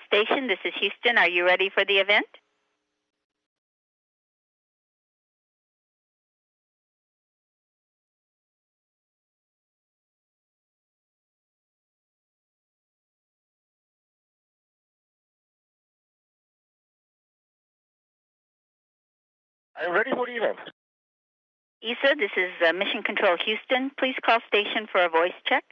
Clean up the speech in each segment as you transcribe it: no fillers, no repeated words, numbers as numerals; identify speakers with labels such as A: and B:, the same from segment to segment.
A: station. This is Houston. Are you ready for the event?
B: I'm ready for the event.
A: ESA, this is Mission Control Houston. Please call station for a voice check.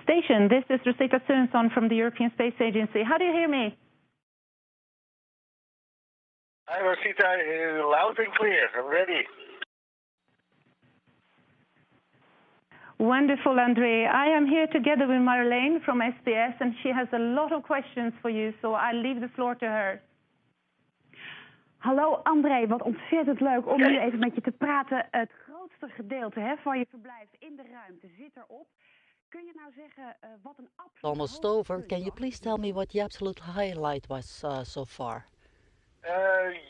C: Station, this is Rosita Svensson from the European Space Agency. How do you hear me?
B: Hi, Rosita, loud and clear. I'm ready.
C: Wonderful, Andre. I am here together with Marlene from SBS, and she has a lot of questions for you, so I leave the floor to her.
D: Hallo André, wat ontzettend leuk om nu even met je te praten. Het grootste gedeelte van je verblijf in de ruimte zit erop. Kun je nou zeggen wat een absoluut...
E: Almost over. Can you please tell me what the absolute highlight was so far?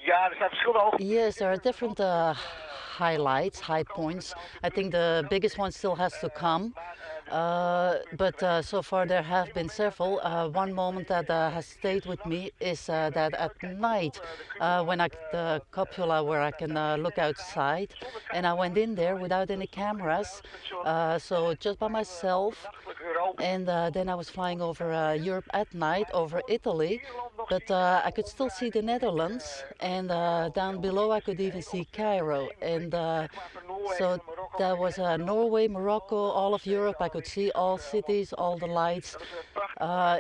B: Ja, er zijn verschillende hoogte.
E: Yes, there are different highlights, high points. I think the biggest one still has to come. But so far there have been several. One moment that has stayed with me is that at night, when the cupola where I can look outside, and I went in there without any cameras, so just by myself, and then I was flying over Europe at night, over Italy, but I could still see the Netherlands, and down below I could even see Cairo, and so that was Norway, Morocco, all of Europe. I could see all cities, all the lights.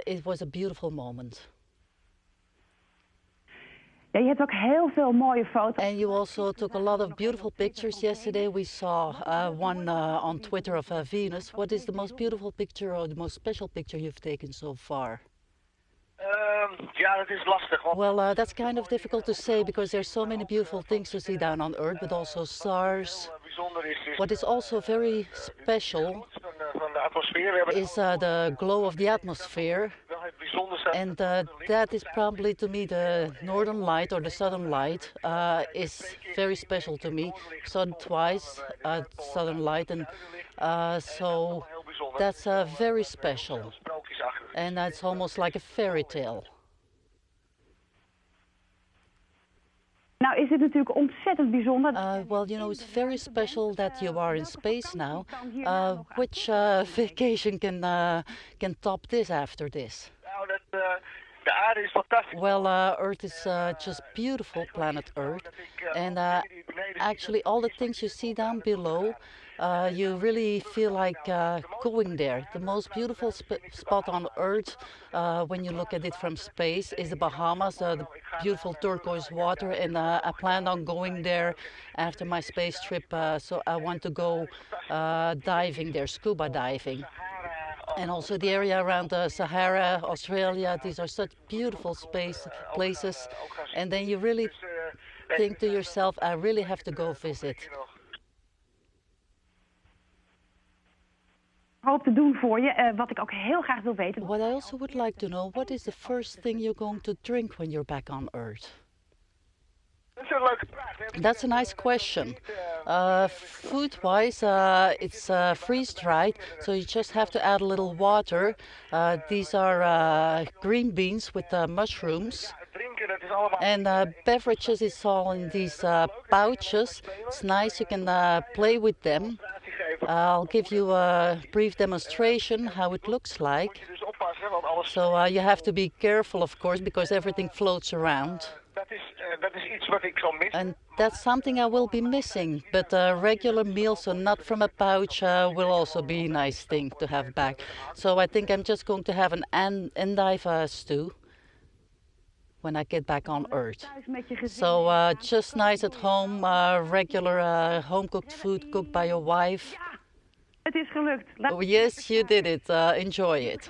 E: It was a beautiful moment.
D: Ja, je hebt ook heel veel mooie foto's.
E: And you also took a lot of beautiful pictures. Yesterday we saw one on Twitter of Venus. What is the most beautiful picture or the most special picture you've taken so far?
B: Ja, dat is lastig.
E: Well, that's kind of difficult to say because there's so many beautiful things to see down on Earth, but also stars. What is also very special is the glow of the atmosphere, and that is probably to me the northern light or the southern light is very special to me. Saw it twice, southern light, and so that's very special, and that's almost like a fairy tale.
D: Nou is het natuurlijk ontzettend bijzonder.
E: Well, you know, it's very special that you are in space now. Which vacation can top this after this?
B: De aarde is fantastisch.
E: Well, Earth is just beautiful, planet Earth, and actually all the things you see down below, you really feel like going there. The most beautiful spot on Earth, when you look at it from space, is the Bahamas, the beautiful turquoise water, and I planned on going there after my space trip, so I want to go diving there, scuba diving. And also the area around the Sahara, Australia, these are such beautiful places. And then you really think to yourself, I really have to go visit.
D: Hoop te doen voor je, wat ik ook heel graag wil weten.
E: What I also would like to know, what is the first thing you're going to drink when you're back on Earth? That's a nice question. Food-wise, it's freeze-dried, so you just have to add a little water. These are green beans with mushrooms. And beverages is all in these pouches. It's nice, you can play with them. I'll give you a brief demonstration how it looks like. So you have to be careful, of course, because everything floats around. And that's something I will be missing, but a regular meal, so not from a pouch, will also be a nice thing to have back. So I think I'm just going to have an endive stew when I get back on Earth. So just nice at home, regular home-cooked food cooked by your wife.
D: Het is gelukt.
E: Oh, yes, you did it. Enjoy it.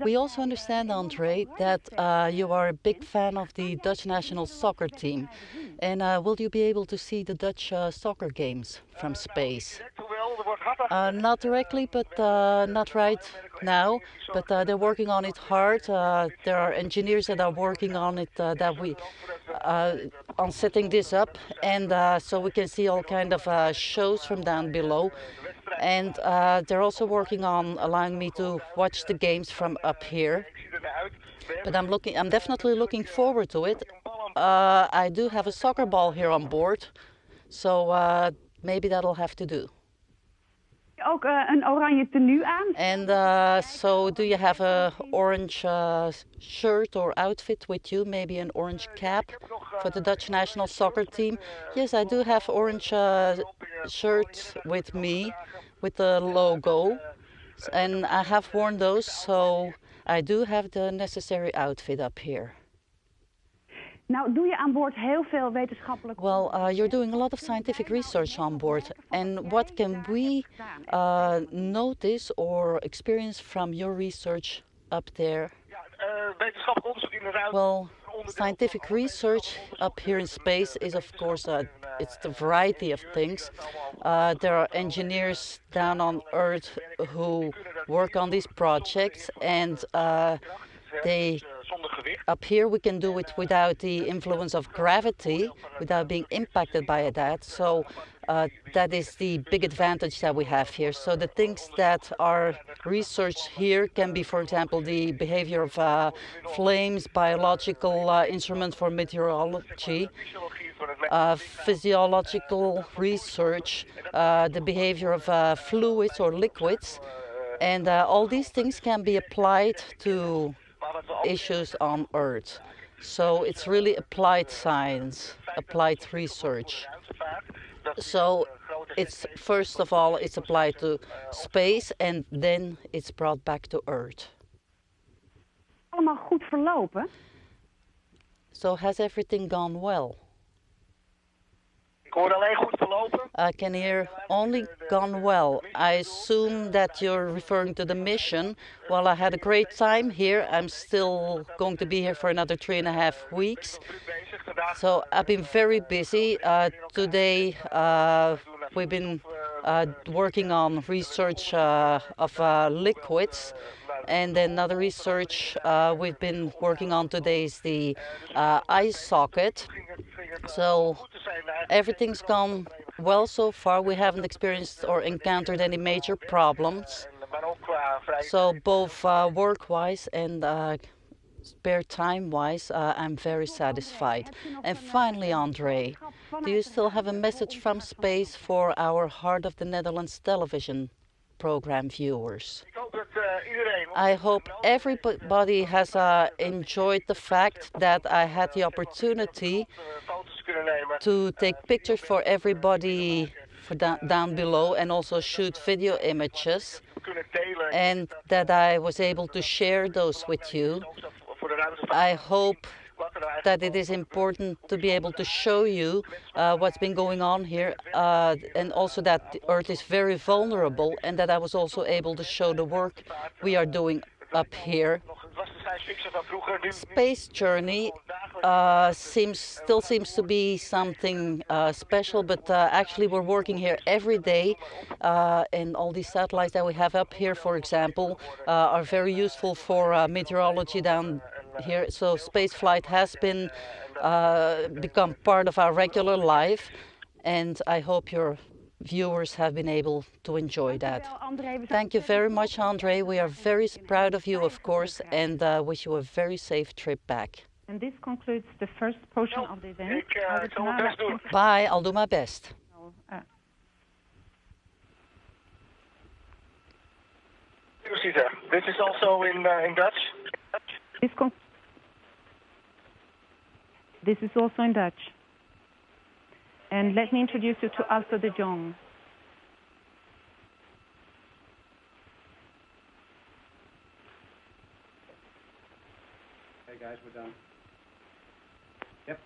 E: We also understand, Andre, that you are a big fan of the Dutch national soccer team. And will you be able to see the Dutch soccer games from space? Not directly, but not right now. But they're working on it hard. There are engineers that are working on it, on setting this up. And so we can see all kind of shows from down below. And they're also working on allowing me to watch the games from up here. But I'm definitely looking forward to it. I do have a soccer ball here on board, so maybe that'll have to do.
D: Ook een oranje tenue aan.
E: And so do you have a orange shirt or outfit with you? Maybe an orange cap for the Dutch national soccer team? Yes, I do have orange shirt with me with the logo. And I have worn those, so I do have the necessary outfit up here.
D: Nou, doe je aan boord heel veel wetenschappelijk onderzoek?
E: Well, you're doing a lot of scientific research on board. And what can we notice or experience from your research up there?
B: Wetenschappelijk onderzoek inderdaad.
E: Well, scientific research up here in space is, of course, it's the variety of things. There are engineers down on Earth who work on these projects, and up here we can do it without the influence of gravity, without being impacted by that. So that is the big advantage that we have here. So the things that are researched here can be, for example, the behavior of flames, biological instruments for meteorology, physiological research, the behavior of fluids or liquids, and all these things can be applied to issues on Earth. So it's really applied science, applied research. So it's first of all it's applied to space and then it's brought back to Earth.
D: Allemaal goed verlopen?
E: So has everything gone well?
B: Ik hoor alleen goed verlopen.
E: I can hear only gone well. I assume that you're referring to the mission. Well, I had a great time here. I'm still going to be here for another 3.5 weeks. So I've been very busy. Today we've been working on research of liquids. And then another research we've been working on today is the eye socket. So everything's gone well so far. We haven't experienced or encountered any major problems. So both work-wise and spare time-wise, I'm very satisfied. And finally, Andre, do you still have a message from space for our Heart of the Netherlands television program viewers? I hope everybody has enjoyed the fact that I had the opportunity to take pictures for everybody down below and also shoot video images, and that I was able to share those with you. I hope that it is important to be able to show you what's been going on here, and also that the Earth is very vulnerable, and that I was also able to show the work we are doing up here. Space journey still seems to be something special, but actually we're working here every day, and all these satellites that we have up here, for example, are very useful for meteorology down here. So space flight has been become part of our regular life, and I hope your viewers have been able to enjoy that. Thank you very much, Andre. We are very proud of you, of course, and wish you a very safe trip back.
C: And this concludes the first portion of the event.
E: Bye, I'll do my best.
B: This is also in Dutch.
C: This is also in Dutch. And let me introduce you to Alto de Jong.
F: Hey guys, we're done. Yep.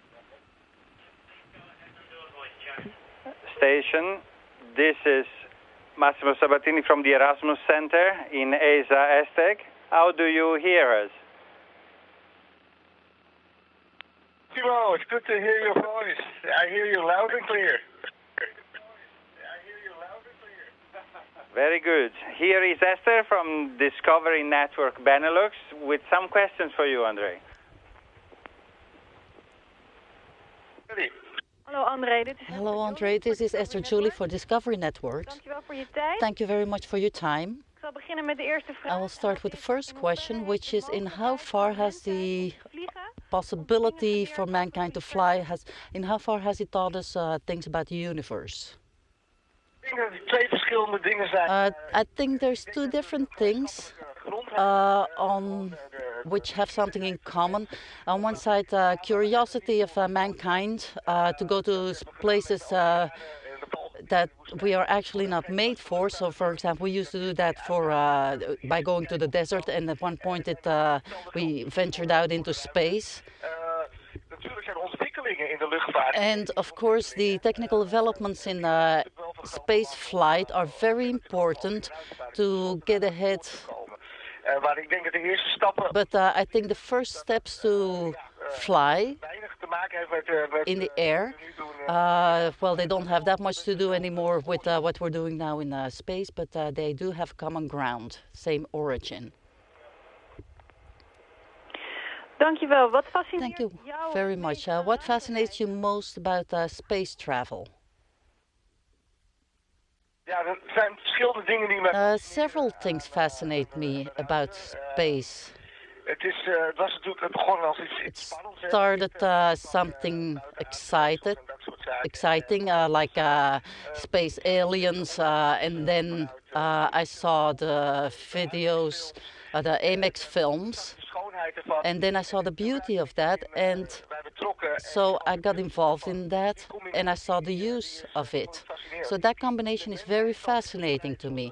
G: Station, this is Massimo Sabatini from the Erasmus Center in ESA Aztec. How do you hear us?
B: Timo, it's good to hear your voice. I hear you loud and clear.
G: Very good. Here is Esther from Discovery Network Benelux with some questions for you, Andre.
B: Ready.
H: Hallo André, dit is
E: Hello, Andre. This is Esther Julie for Discovery Network.
H: Dankjewel voor je tijd.
E: Thank you very much for your time.
H: Ik zal beginnen met de eerste vraag.
E: I will start with the first question, which is in how far has the possibility for mankind to fly, in how far has it taught us things about the universe?
B: Ik denk dat het twee verschillende dingen zijn.
E: I think there's two different things on which have something in common. On one side, curiosity of mankind to go to places that we are actually not made for. So, for example, we used to do that by going to the desert, and at one point we ventured out into space. And of course, the technical developments in space flight are very important to get ahead. But I think the first steps to fly in the air, well, they don't have that much to do anymore with what we're doing now in space, but they do have common ground, same origin.
H: Dankjewel. Wat fascineert
E: Thank you
H: jou
E: very much. What fascinates you most about space travel?
B: Ja, er zijn verschillende dingen die me...
E: Several things fascinate me about space.
B: Het was natuurlijk, het begon als iets spannends.
E: It started something exciting, like space aliens, and then I saw the videos, the IMAX films, and then I saw the beauty of that, and so I got involved in that, and I saw the use of it. So that combination is very fascinating to me.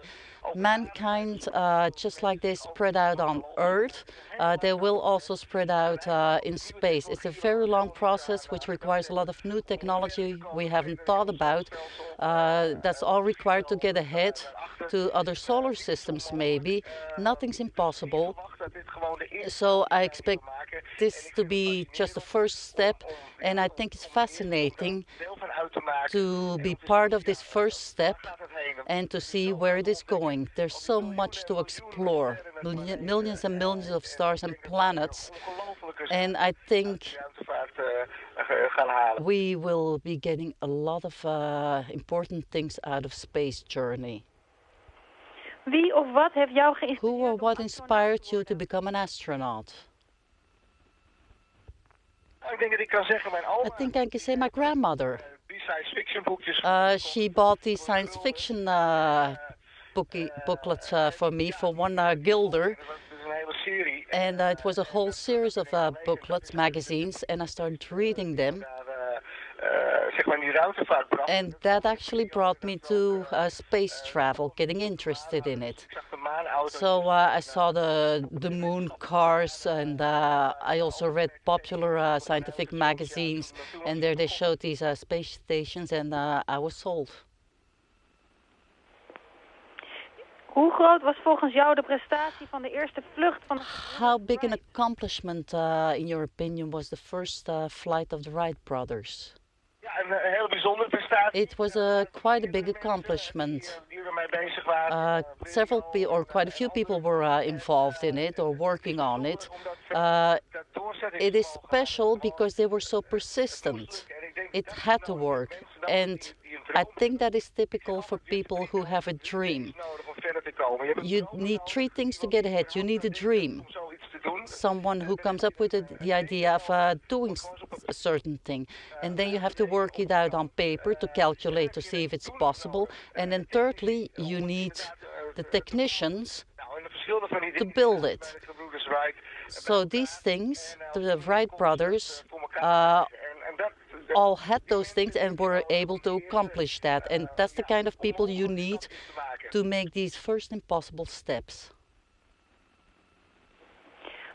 E: Mankind, just like they spread out on Earth, they will also spread out in space. It's a very long process which requires a lot of new technology we haven't thought about. That's all required to get ahead to other solar systems maybe. Nothing's impossible. So I expect this to be just the first step, and I think it's fascinating to be part of this first step and to see where it is going. There's so much to explore, millions and millions of stars and planets, and I think we will be getting a lot of important things out of space journey.
H: Wie of wat heeft jou geïnspireerd?
E: Who or what inspired you to become an astronaut?
B: Ik denk dat ik kan zeggen, mijn oma...
E: I think I can say my grandmother.
B: Die science fiction boekjes...
E: She bought these science fiction booklets for me for one guilder. And it was a whole series of booklets, magazines, and I started reading them. And that actually brought me to space travel, getting interested in it. So I saw the moon cars, and I also read popular scientific magazines, and there they showed these space stations, and I was sold.
H: Hoe groot was volgens jou de prestatie van de eerste vlucht van de...
E: How big an accomplishment, in your opinion, was the first flight of the Wright brothers?
B: Ja, een heel bijzondere prestatie.
E: It was quite a big accomplishment.
B: Die ermee bezig waren.
E: Several people, or quite a few people, were involved in it or working on it. It is special because they were so persistent. It had to work, and I think that is typical for people who have a dream. You need three things to get ahead. You need a dream, someone who comes up with the idea of doing a certain thing, and then you have to work it out on paper to calculate to see if it's possible, and then thirdly you need the technicians to build it. So these things, the Wright brothers all had those things and were able to accomplish that, and that's the kind of people you need to make these first impossible steps.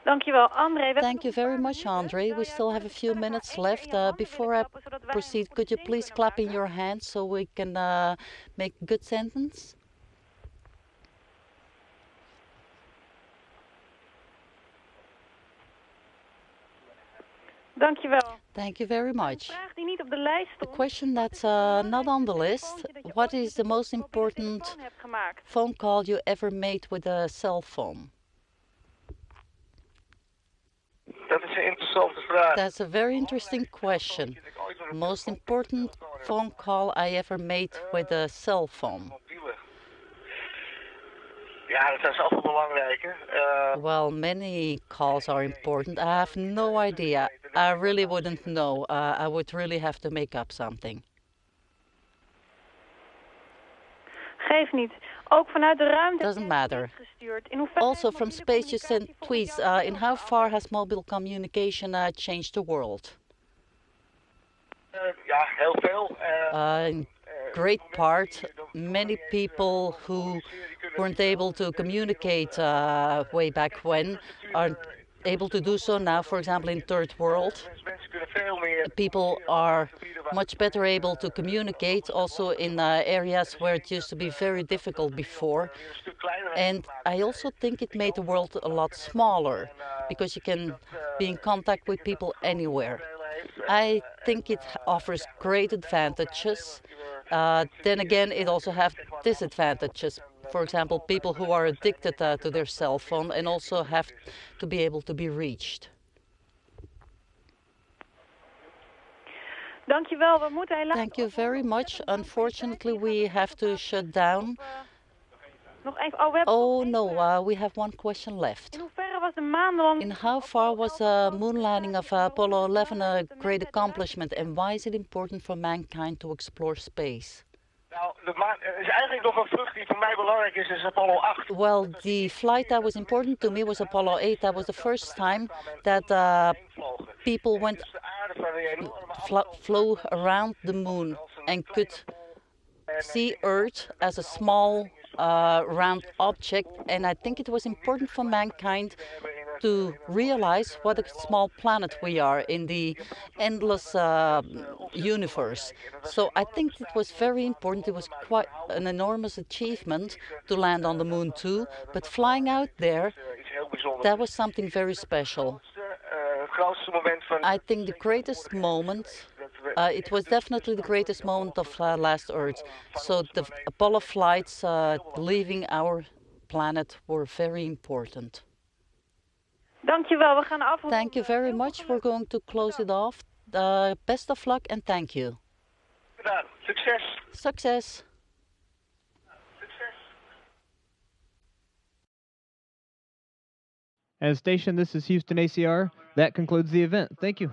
H: Dankjewel, Andre.
E: Thank you very much, Andre. We still have a few minutes left. Before I proceed, could you please clap in your hands so we can make a good sentence?
H: Dankjewel.
E: Thank you very much.
H: Vraag die niet op de lijst
E: The
H: stond.
E: question that's not on the list, what is the most important phone call you ever made with a cell phone?
B: Dat is een interessante vraag.
E: That's a very interesting question. Most important phone call I ever made with a cell phone.
B: Ja, dat is altijd belangrijk.
E: Well, many calls are important. I have no idea. I really wouldn't know. I would really have to make up something.
H: Geef niet. Ook vanuit de ruimte
E: Doesn't matter.
H: gestuurd. In hoeverre
E: Also from space you send tweets. In how far has mobile communication changed the world?
B: Ja, heel veel.
E: In great part, many people who weren't able to communicate way back when are able to do so now. For example, in third world, people are much better able to communicate also in areas where it used to be very difficult before. And I also think it made the world a lot smaller because you can be in contact with people anywhere. I think it offers great advantages. Then again, it also has disadvantages. For example, people who are addicted to their cell phone and also have to be able to be reached.
H: Dankjewel, we moeten helaas...
E: Thank you very much. Unfortunately, we have to shut down.
H: Nog even... Oh, we hebben
E: Oh no, we have one question left.
H: In hoeverre was de maanlanding...
E: In how far was the moon landing of Apollo 11 a great accomplishment, and why is it important for mankind to explore space?
B: Nou, is eigenlijk nog een vlucht die voor mij belangrijk is Apollo 8.
E: Well, the flight that was important to me was Apollo 8. That was the first time that people flew around the moon and could see Earth as a small round object, and I think it was important for mankind to realize what a small planet we are in the endless universe. So I think it was very important. It was quite an enormous achievement to land on the moon too, but flying out there, that was something very special. I think the greatest moment, it was definitely the greatest moment of last Earth. So the Apollo flights leaving our planet were very important.
H: Dankjewel, we gaan afronden.
E: Thank you very much. We're going to close it off. Best of luck and thank you.
B: Gedaan. Succes.
E: Success.
I: As station, this is Houston ACR. That concludes the event. Thank you.